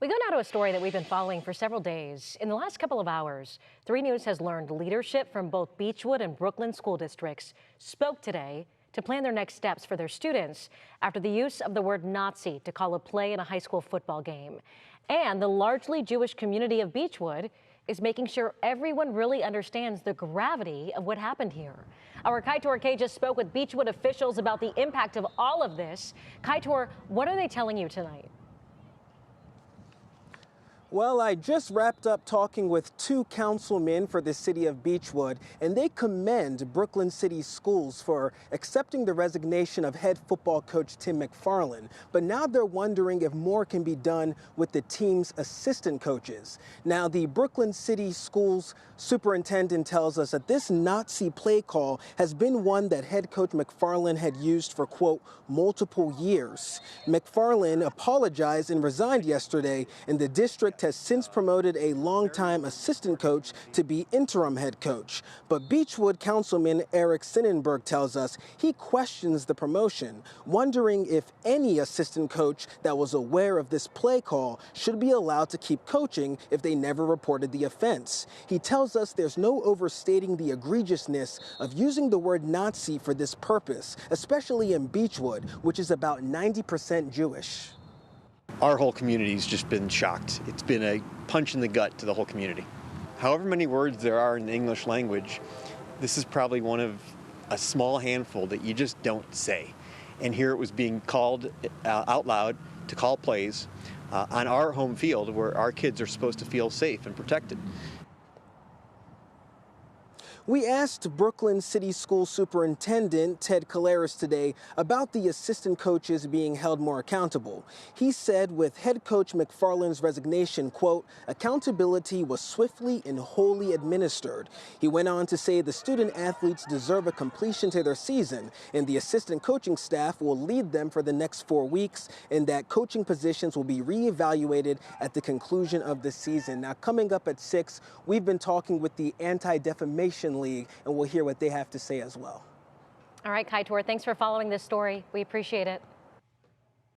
We go now to a story that we've been following for several days. In the last couple of hours, 3 News has learned leadership from both Beachwood and Brooklyn school districts spoke today to plan their next steps for their students after the use of the word Nazi to call a play in a high school football game. And the largely Jewish community of Beachwood is making sure everyone really understands the gravity of what happened here. Our Kaitor K just spoke with Beachwood officials about the impact of all of this. Kaitor, what are they telling you tonight? Well, I just wrapped up talking with 2 councilmen for the city of Beachwood, and they commend Brooklyn City Schools for accepting the resignation of head football coach Tim McFarland. But now they're wondering if more can be done with the team's assistant coaches. Now, the Brooklyn City Schools superintendent tells us that this Nazi play call has been one that head coach McFarland had used for, quote, multiple years. McFarland apologized and resigned yesterday, and the district has since promoted a longtime assistant coach to be interim head coach. But Beachwood Councilman Eric Sinnenberg tells us he questions the promotion, wondering if any assistant coach that was aware of this play call should be allowed to keep coaching if they never reported the offense. He tells us there's no overstating the egregiousness of using the word Nazi for this purpose, especially in Beachwood, which is about 90% Jewish. Our whole community's just been shocked. It's been a punch in the gut to the whole community. However many words there are in the English language, this is probably one of a small handful that you just don't say. And here it was being called out loud to call plays on our home field where our kids are supposed to feel safe and protected. We asked Brooklyn City School Superintendent Ted Caleres today about the assistant coaches being held more accountable. He said with head coach McFarland's resignation, quote, accountability was swiftly and wholly administered. He went on to say the student athletes deserve a completion to their season, and the assistant coaching staff will lead them for the next 4 weeks, and that coaching positions will be reevaluated at the conclusion of the season. Now, coming up at 6, we've been talking with the Anti-Defamation League, and we'll hear what they have to say as well. All right, Kaitor, thanks for following this story. We appreciate it.